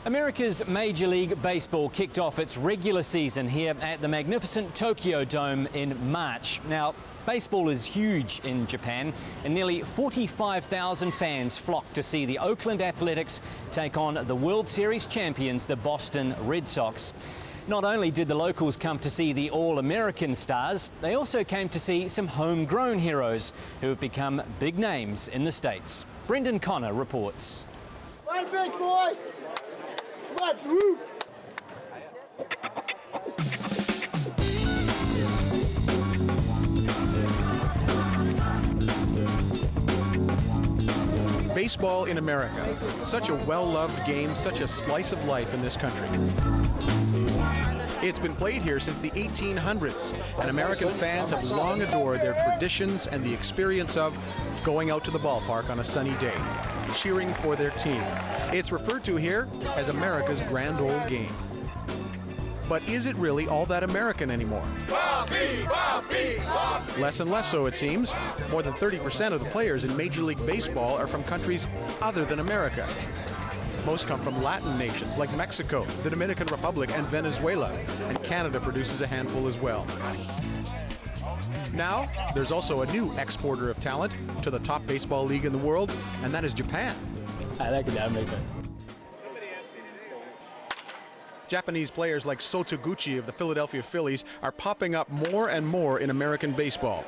America's Major League Baseball kicked off its regular season here at the magnificent Tokyo Dome in March. Now, baseball is huge in Japan, and nearly 45,000 fans flocked to see the Oakland Athletics take on the World Series champions, the Boston Red Sox. Not only did the locals come to see the All-American stars, they also came to see some homegrown heroes who have become big names in the States. Brendan Connor reports. Right, big boy! Right, woo! Baseball in America, such a well-loved game, such a slice of life in this country. It's been played here since the 1800s, and American fans have long adored their traditions and the experience of going out to the ballpark on a sunny day, cheering for their team. It's referred to here as America's grand old game. But is it really all that American anymore? Less and less so, it seems. More than 30% of the players in Major League Baseball are from countries other than America. Most come from Latin nations like Mexico, the Dominican Republic, and Venezuela, and Canada produces a handful as well. Now, there's also a new exporter of talent to the top baseball league in the world, and that is Japan. I like the American. Japanese players like TAGUCHI of the Philadelphia Phillies are popping up more and more in American baseball.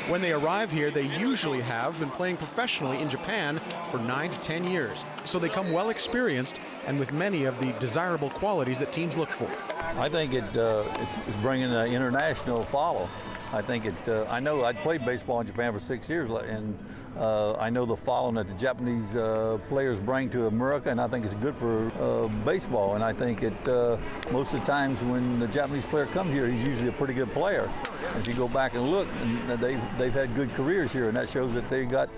When they arrive here, they usually have been playing professionally in Japan for 9 to 10 years. So they come well experienced and with many of the desirable qualities that teams look for. I think it's bringing an international follow. I think I know I'd played baseball in Japan for 6 years, and I know the following that the Japanese players bring to America, and I think it's good for baseball. And I think most of the times when the Japanese player comes here, he's usually a pretty good player. If you go back and look, and they've had good careers here, and that shows that they got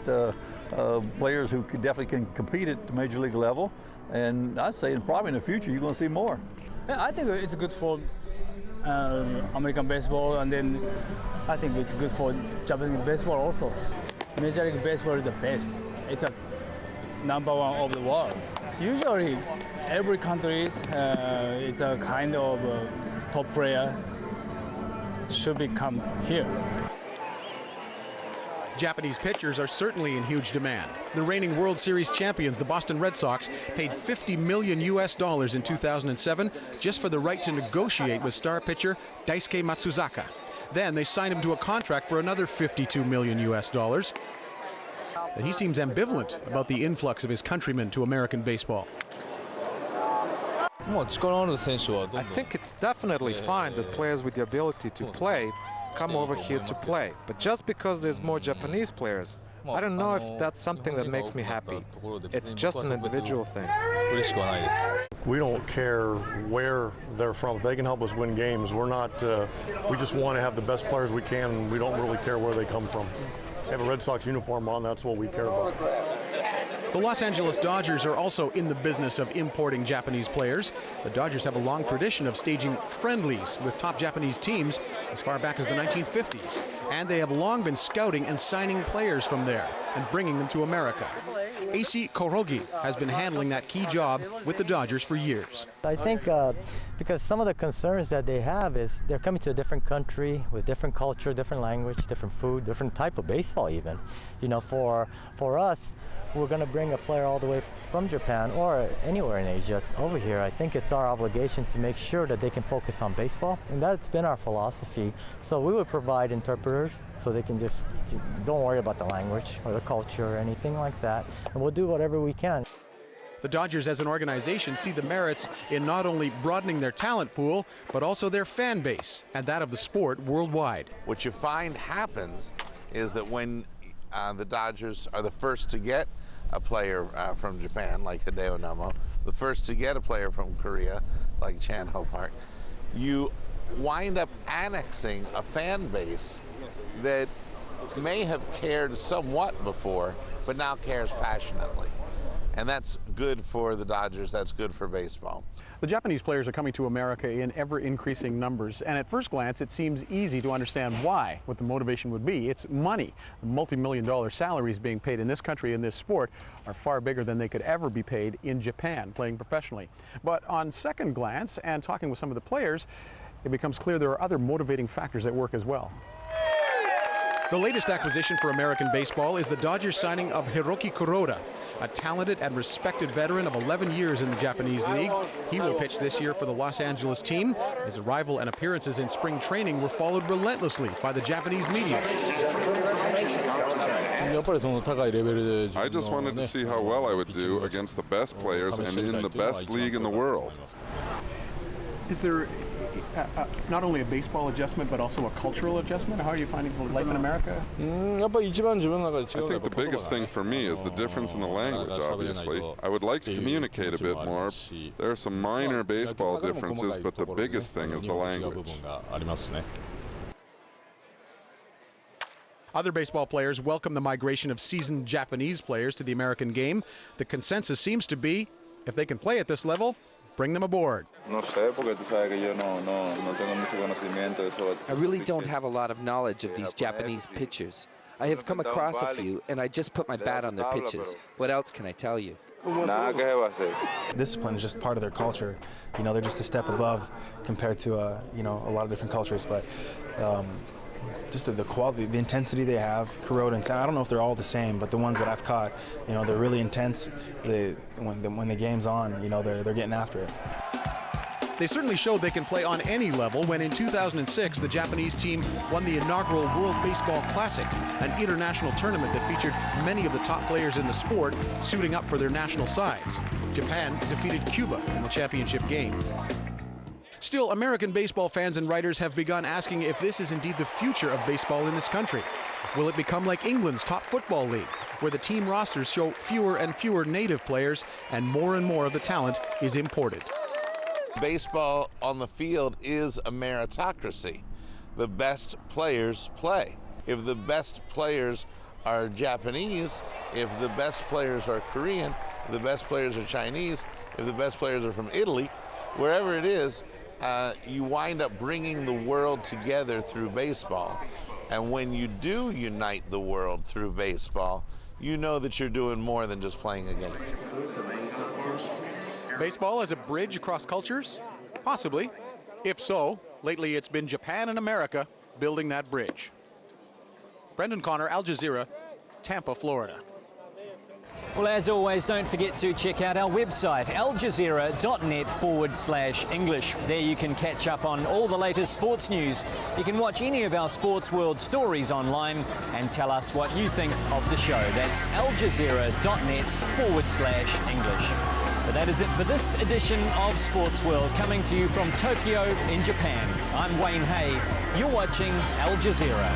players who definitely can compete at the major league level. And I'd say probably in the future you're going to see more. Yeah, I think it's good for American baseball, and then I think it's good for Japanese baseball also. Major League Baseball is the best. It's a #1 of the world. Usually, every country it's a kind of top player should become here. Japanese pitchers are certainly in huge demand. The reigning World Series champions, the Boston Red Sox, paid $50 million in 2007 just for the right to negotiate with star pitcher Daisuke Matsuzaka. Then they signed him to a contract for another $52 million. But he seems ambivalent about the influx of his countrymen to American baseball. I think it's definitely fine that players with the ability to play come over here to play, but just because there's more Japanese players, I don't know if that's something that makes me happy. It's just an individual thing. We don't care where they're from. If they can help us win games, we're not, we just want to have the best players we can, and we don't really care where they come from. They have a Red Sox uniform on, that's what we care about. The Los Angeles Dodgers are also in the business of importing Japanese players. The Dodgers have a long tradition of staging friendlies with top Japanese teams as far back as the 1950s. And they have long been scouting and signing players from there and bringing them to America. ACEY KOHROGI has been handling that key job with the Dodgers for years. I think because some of the concerns that they have is they're coming to a different country with different culture, different language, different food, different type of baseball even. You know, for us, we're going to bring a player all the way from Japan or anywhere in Asia over here. I think it's our obligation to make sure that they can focus on baseball, and that's been our philosophy. So we would provide interpreters so they can just don't worry about the language or the culture or anything like that, and we'll do whatever we can. The Dodgers as an organization see the merits in not only broadening their talent pool, but also their fan base and that of the sport worldwide. What you find happens is that when the Dodgers are the first to get a player from Japan, like Hideo Nomo, the first to get a player from Korea, like Chan Ho Park, you wind up annexing a fan base that may have cared somewhat before, but now cares passionately. And that's good for the Dodgers, that's good for baseball. The Japanese players are coming to America in ever-increasing numbers, and at first glance it seems easy to understand why, what the motivation would be. It's money. The multi-million-dollar salaries being paid in this country in this sport are far bigger than they could ever be paid in Japan playing professionally. But on second glance, and talking with some of the players, it becomes clear there are other motivating factors at work as well. The latest acquisition for American baseball is the Dodgers signing of HIROKI KURODA, a talented and respected veteran of 11 years in the Japanese league. He will pitch this year for the Los Angeles team. His arrival and appearances in spring training were followed relentlessly by the Japanese media. I just wanted to see how well I would do against the best players and in the best league in the world. Is there not only a baseball adjustment, but also a cultural adjustment? How are you finding life in America? I think the biggest thing for me is the difference in the language, obviously. I would like to communicate a bit more. There are some minor baseball differences, but the biggest thing is the language. Other baseball players welcome the migration of seasoned Japanese players to the American game. The consensus seems to be, if they can play at this level, bring them aboard. I really don't have a lot of knowledge of these Japanese pitchers. I have come across a few, and I just put my bat on their pitches. What else can I tell you? Discipline is just part of their culture. You know, they're just a step above compared to, you know, a lot of different cultures. But just the quality, the intensity they have, Kuroda and I don't know if they're all the same, but the ones that I've caught, you know, they're really intense. When the game's on, you know, they're getting after it. They certainly showed they can play on any level when in 2006 the Japanese team won the inaugural World Baseball Classic, an international tournament that featured many of the top players in the sport suiting up for their national sides. Japan defeated Cuba in the championship game. Still, American baseball fans and writers have begun asking if this is indeed the future of baseball in this country. Will it become like England's top football league, where the team rosters show fewer and fewer native players and more of the talent is imported? Baseball on the field is a meritocracy. The best players play. If the best players are Japanese, if the best players are Korean, if the best players are Chinese, if the best players are from Italy, wherever it is, you wind up bringing the world together through baseball. And when you do unite the world through baseball, you know that you're doing more than just playing a game. Baseball as a bridge across cultures? Possibly. If so, lately it's been Japan and America building that bridge. Brendan Connor, Al Jazeera, Tampa, Florida. Well, as always, don't forget to check out our website, aljazeera.net/English. There you can catch up on all the latest sports news. You can watch any of our Sportsworld stories online and tell us what you think of the show. That's aljazeera.net/English. But that is it for this edition of Sportsworld, coming to you from Tokyo in Japan. I'm Wayne Hay. You're watching Al Jazeera.